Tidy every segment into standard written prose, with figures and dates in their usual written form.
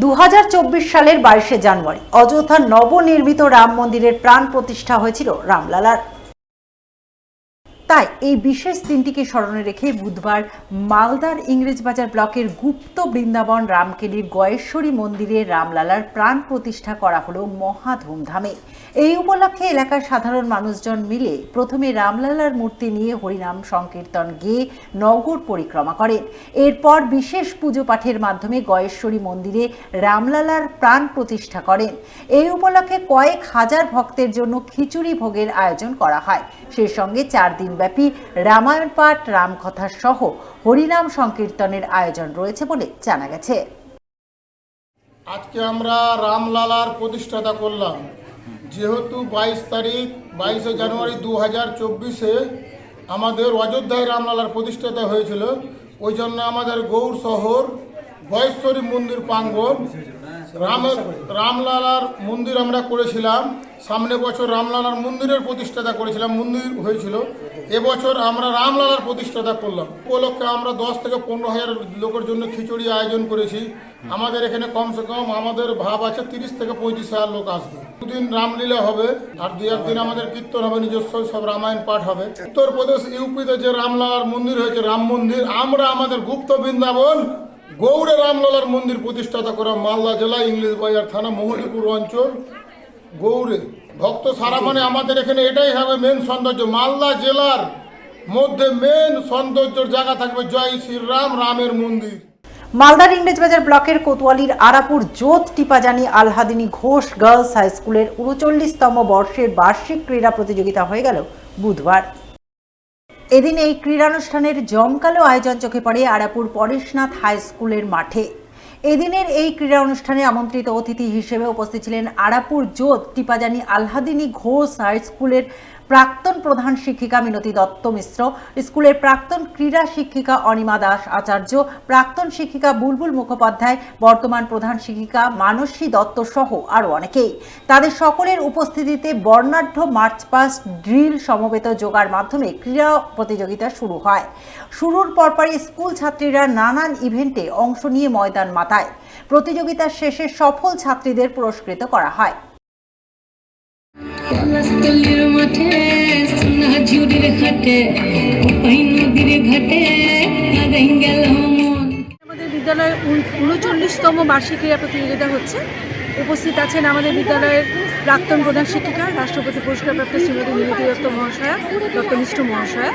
2024 সালের 22শে জানুয়ারি অযোধ্যা নবনির্মিত রাম মন্দিরের প্রাণ প্রতিষ্ঠা হয়েছিল রামলালার। তাই এই বিশেষ দিনটিকে স্মরণে রেখে বুধবার মালদার ইংরেজবাজার ব্লকের গুপ্ত বৃন্দাবন রামকেলির গয়েশ্বরী মন্দিরে রামলালার প্রাণ প্রতিষ্ঠা করা হলো মহা ধুমধামে। এই উপলক্ষে এলাকার সাধারণ মানুষজন মিলে প্রথমে রামলালার মূর্তি নিয়ে হরিনাম সংকীর্তন গেয়ে নগর পরিক্রমা করেন। এরপর বিশেষ পুজো পাঠের মাধ্যমে গয়েশ্বরী মন্দিরে রামলালার প্রাণ প্রতিষ্ঠা করেন। এই উপলক্ষে কয়েক হাজার ভক্তের জন্য খিচুড়ি ভোগের আয়োজন করা হয়। সেই সঙ্গে 4 দিন ব্যাপী রামায়ণ পাঠ, রামকথা সহ হরিনাম সংকীর্তনের আয়োজন রয়েছে বলে জানা গেছে। আজকে আমরা রামলালার প্রতিষ্ঠাতা করলাম। যেহেতু 22শে জানুয়ারি 2024-এ আমাদের অযোধ্যায় রামলালার প্রতিষ্ঠাতা হয়েছিল, ওই জন্য আমাদের গৌড় শহর গয়েশ্বরী মন্দির প্রাঙ্গণ রামলালার মন্দির আমরা করেছিলাম। সামনে বছর রামলালার মন্দিরের প্রতিষ্ঠাতা করেছিলাম, মন্দির হয়েছিল। এবছর আমরা রামলালার প্রতিষ্ঠাতা করলাম। উপলক্ষে আমরা 10 থেকে 15,000 লোকের জন্য খিচুড়ি আয়োজন করেছি। আমাদের এখানে কমসে কম আমাদের ভাব আছে 30 থেকে 35,000 লোক আসবে। দুদিন রামলীলা হবে আর 2-1 দিন আমাদের কীর্তন হবে, নিজস্ব সব রামায়ণ পাঠ হবে। উত্তরপ্রদেশ ইউপিতে যে রামলালার মন্দির হয়েছে, রাম মন্দির, আমরা আমাদের গুপ্ত বৃন্দাবন গৌড়ে রামলালার মন্দির প্রতিষ্ঠাতা করা মালদা জেলা ইংরেজবাজার থানা মহলিপুর অঞ্চল গৌড়ে। ভক্ত সারা মানে আমাদের এখানে এটাই হবে মেন সৌন্দর্য। মালদা জেলার মধ্যে মেন সৌন্দর্যের জায়গা থাকবে জয় শ্রীরাম, রামের মন্দির। মালদার ইংরেজবাজার ব্লকের কোতোয়ালির আরাপুর জোত টিপাজানি আলহাদিনী ঘোষ গার্লস হাই স্কুলের 39তম বর্ষের বার্ষিক ক্রীড়া প্রতিযোগিতা হয়ে গেল বুধবার। এদিন এই ক্রীড়ানুষ্ঠানের জমকালো আয়োজন চোখে পড়ে আরাপুর পরেশনাথ হাই স্কুলের মাঠে। এদিনের এই ক্রীড়া অনুষ্ঠানে আমন্ত্রিত অতিথি হিসেবে উপস্থিত ছিলেন আরাপুর জোত টিপাজানি আলহাদিনী ঘোষ হাই স্কুলের প্রাক্তন প্রধান শিক্ষিকা মিনতি দত্ত মিশ্র, স্কুলের প্রাক্তন ক্রীড়া শিক্ষিকা অনিমা দাস আচার্য, প্রাক্তন শিক্ষিকা বুলবুল মুখোপাধ্যায়, বর্তমান প্রধান শিক্ষিকা মানসী দত্ত সহ আরও অনেকেই। তাদের সকলের উপস্থিতিতে বর্ণাঢ্য মার্চ পাস্ট, ড্রিল সমবেত যোগার মাধ্যমে ক্রীড়া প্রতিযোগিতা শুরু হয়। শুরুর পরপরই স্কুল ছাত্রীরা নানান ইভেন্টে অংশ নিয়ে ময়দান মাতায়। প্রতিযোগিতার শেষে সফল ছাত্রীদের পুরস্কৃত করা হয়। আমাদের বিদ্যালয়ের 39তম বার্ষিক ক্রীড়া প্রতিযোগিতা হচ্ছে। উপস্থিত আছেন আমাদের বিদ্যালয়ের প্রাক্তন প্রধান শিক্ষিকা, রাষ্ট্রপতি পুরস্কারপ্রাপ্ত শ্রীমতী মিনতি দত্ত মহাশয়া, দত্ত মিশ্র মহাশয়া,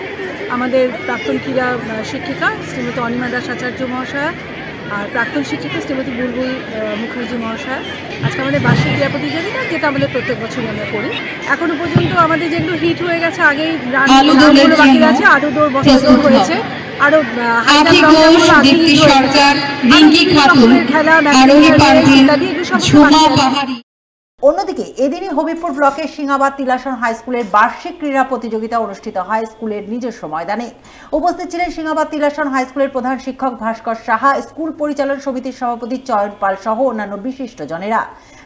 আমাদের প্রাক্তন ক্রীড়া শিক্ষিকা শ্রীমতী অনিমা দাস আচার্য মহাশয়া, আর প্রাক্তন শিক্ষিকা শ্রীমতী বুলবুল মুখার্জি মহাশয়া। আজকে আমাদের বার্ষিক ক্রীড়া প্রতিযোগিতা, যেটা আমাদের প্রত্যেক বছরই আমরা করি। এখনো পর্যন্ত আমাদের যেগুলো হিট হয়ে গেছে, আগেই রানগুলো বাকি আছে, আরও দৌড় বসা দৌড় হয়েছে, আরো অন্যদিকে এদিনই হবিপুর ব্লকের সিংহাবাদ তিলাসন হাই স্কুলের বার্ষিক ক্রীড়া প্রতিযোগিতা অনুষ্ঠিত হয় স্কুলের নিজস্ব ময়দানে। উপস্থিত ছিলেন সিংহাবাদ তিলাসন হাই স্কুলের প্রধান শিক্ষক ভাস্কর সাহা, স্কুল পরিচালন সমিতির সভাপতি চয়ন পাল সহ অন্যান্য বিশিষ্টজনেরা।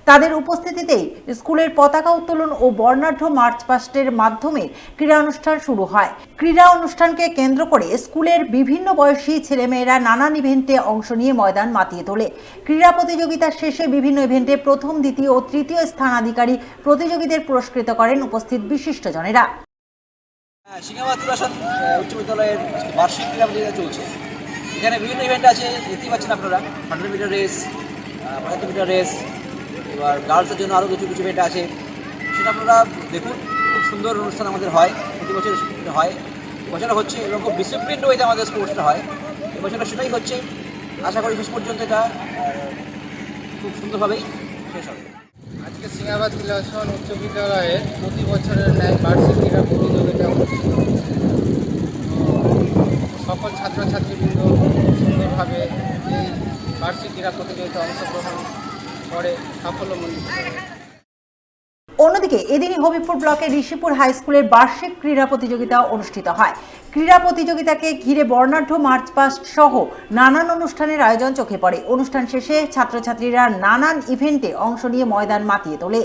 তাদের উপস্থিতিতেই স্কুলের পতাকা উত্তোলন ও বর্ণাঢ্য মার্চ পাস্টের মাধ্যমে ক্রীড়া অনুষ্ঠান শুরু হয়। ক্রীড়া অনুষ্ঠানকে কেন্দ্র করে স্কুলের বিভিন্ন বয়সী ছেলেমেয়েরা নানান ইভেন্টে অংশ নিয়ে ময়দান মাতিয়ে তোলে। ক্রীড়া প্রতিযোগিতার শেষে বিভিন্ন ইভেন্টে প্রথম, দ্বিতীয় ও তৃতীয় স্থানাধিকারী প্রতিযোগীদের পুরস্কৃত করেন উপস্থিত বিশিষ্টজনেরা। সিংহাবাদ তিলাসন উচ্চ বিদ্যালয়ের বার্ষিক ক্রীড়া প্রতিযোগিতা চলছে। এখানে বিভিন্ন ইভেন্ট আছে, দেখতেই পাচ্ছেন আপনারা। 100 মিটার রেস, 75 মিটার রেস, এবার গার্লসের জন্য আরও কিছু ইভেন্ট আছে, সেটা আপনারা দেখুন। খুব সুন্দর অনুষ্ঠান আমাদের হয়, প্রতি বছর হয়, এবছর হচ্ছে, এবং খুব ডিসিপ্লিন ওয়েতে আমাদের স্পোর্টসটা হয়। এবছরটা সেটাই হচ্ছে। আশা করি শেষ পর্যন্ত এটা খুব সুন্দরভাবেই শেষ হবে। আজকে সিংহাবাদ তিলাসন উচ্চ বিদ্যালয়ের প্রতি বছরের ন্যায় বার্ষিক ক্রীড়া প্রতিযোগিতা অনুষ্ঠিত হচ্ছে। সকল ছাত্রছাত্রীবৃন্দ সুন্দরভাবে এই বার্ষিক ক্রীড়া প্রতিযোগিতায় অংশগ্রহণ করে সাফল্যমণ্ডিত। অন্যদিকে এদিনই হবিবপুর ব্লকের ঋষিপুর হাই স্কুলের বার্ষিক ক্রীড়া প্রতিযোগিতা অনুষ্ঠিত হয়। ক্রীড়া প্রতিযোগিতাকে ঘিরে বর্ণাঢ্য মার্চ পাস্ট সহ নানান অনুষ্ঠানের আয়োজন চোখে পড়ে। অনুষ্ঠান শেষে ছাত্রছাত্রীরা নানান ইভেন্টে অংশ নিয়ে ময়দান মাতিয়ে তোলে।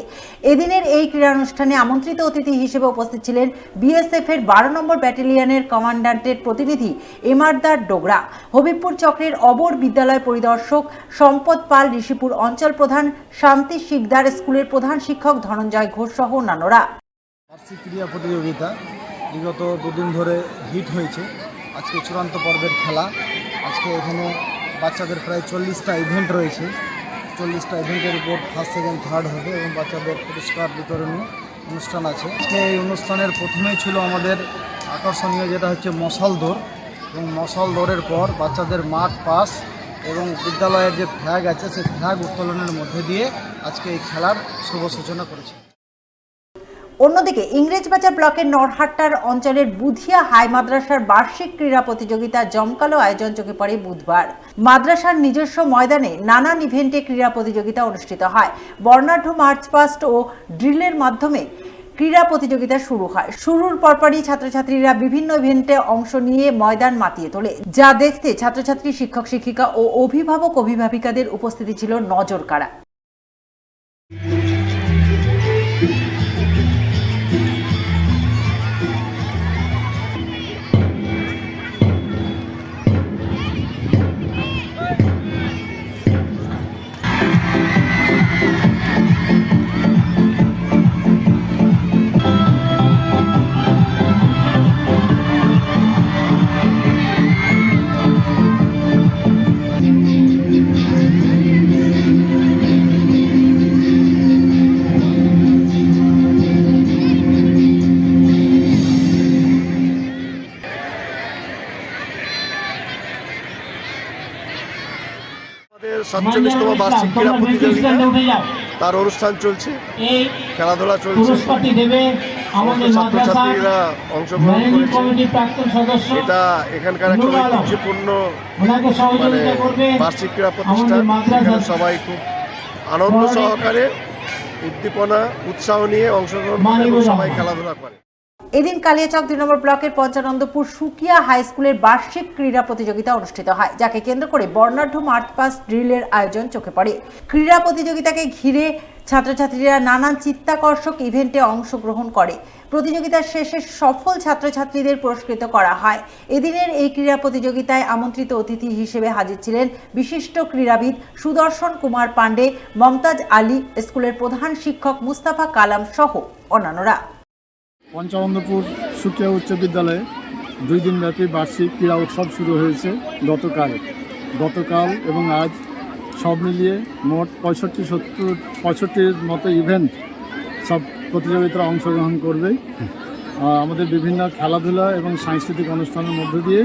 এদিনের এই ক্রীড়ানুষ্ঠানে আমন্ত্রিত অতিথি হিসেবে উপস্থিত ছিলেন বিএসএফ এর 12 নম্বর ব্যাটালিয়নের কমান্ড্যান্টের প্রতিনিধি এমারদার ডোগরা, হবিবপুর চক্রের অবর বিদ্যালয় পরিদর্শক সম্পদ পাল, ঋষিপুর অঞ্চল প্রধান শান্তি শিকদার, স্কুলের প্রধান শিক্ষক ধনঞ্জয় ঘোষ সহ অন্যান্যরা। বার্ষিক ক্রীড়া প্রতিযোগিতা বিগত দুদিন ধরে হিট হয়েছে। আজকে চূড়ান্ত পর্বের খেলা। আজকে এখানে বাচ্চাদের প্রায় 40টা ইভেন্ট রয়েছে। 40টা ইভেন্টের উপর ফার্স্ট, সেকেন্ড, থার্ড হবে এবং বাচ্চাদের পুরস্কার বিতরণী অনুষ্ঠান আছে। আজকে এই অনুষ্ঠানের প্রথমেই ছিল আমাদের আকর্ষণীয়, যেটা হচ্ছে মশাল দৌড়, এবং মশাল দৌড়ের পর বাচ্চাদের মাঠ পাস এবং বিদ্যালয়ের যে ফ্ল্যাগ আছে সেই ফ্ল্যাগ উত্তোলনের মধ্যে দিয়ে আজকে এই খেলার শুভ সূচনা করেছে। অন্যদিকে ইংরেজবাজার ব্লকের নরহাট্টার অঞ্চলের বুধিয়া হাই মাদ্রাসার বার্ষিক ক্রীড়া প্রতিযোগিতা জমকালো আয়োজন চোখে পড়ে বুধবার। মাদ্রাসার নিজস্ব ময়দানে নানান ইভেন্টে ক্রীড়া প্রতিযোগিতা অনুষ্ঠিত হয়। বর্ণাঢ্য মার্চ পাস্ট ও ড্রিলের মাধ্যমে ক্রীড়া প্রতিযোগিতা শুরু হয়। শুরুর পরপরই ছাত্রছাত্রীরা বিভিন্ন ইভেন্টে অংশ নিয়ে ময়দান মাতিয়ে তোলে, যা দেখতে ছাত্রছাত্রী, শিক্ষক শিক্ষিকা ও অভিভাবক অভিভাবিকাদের উপস্থিতি ছিল নজর কাড়া। আমাদের 47তম বার্ষিক ক্রীড়া প্রতিযোগিতা, তার অনুষ্ঠান চলছে, খেলাধুলা চলছে, ছাত্রছাত্রীরা অংশগ্রহণ করেছে। এটা এখানকার একটা ঐতিহ্যপূর্ণ বার্ষিক ক্রীড়া প্রতিষ্ঠান। এখানে সবাই খুব আনন্দ সহকারে, উদ্দীপনা, উৎসাহ নিয়ে অংশগ্রহণ করে এবং সবাই খেলাধুলা করে। এদিন কালিয়াচক 2 নম্বর ব্লকের পঞ্চানন্দপুর সুকিয়া হাই স্কুলের বার্ষিক ক্রীড়া প্রতিযোগিতা অনুষ্ঠিত হয়, যাকে কেন্দ্র করে বর্ণাঢ্য মার্চ পাস্ট ড্রিলের আয়োজন চোখে পড়ে। ক্রীড়া প্রতিযোগিতাকে ঘিরে ছাত্রছাত্রীরা নানান চিত্তাকর্ষক ইভেন্টে অংশগ্রহণ করে। প্রতিযোগিতার শেষে সফল ছাত্রছাত্রীদের পুরস্কৃত করা হয়। এদিনের এই ক্রীড়া প্রতিযোগিতায় আমন্ত্রিত অতিথি হিসেবে হাজির ছিলেন বিশিষ্ট ক্রীড়াবিদ সুদর্শন কুমার পান্ডে, মমতাজ আলী, স্কুলের প্রধান শিক্ষক মুস্তাফা কালাম সহ অন্যান্যরা। পঞ্চানন্দপুর সুকিয়া উচ্চ বিদ্যালয়ে 2 দিনব্যাপী বার্ষিক ক্রীড়া উৎসব শুরু হয়েছে গতকাল এবং আজ। সব মিলিয়ে মোট 65-70 মতো ইভেন্ট সব প্রতিযোগিতায় অংশগ্রহণ করবে। আমাদের বিভিন্ন খেলাধুলা এবং সাংস্কৃতিক অনুষ্ঠানের মধ্য দিয়ে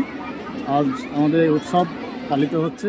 আজ আমাদের উৎসব পালিত হচ্ছে।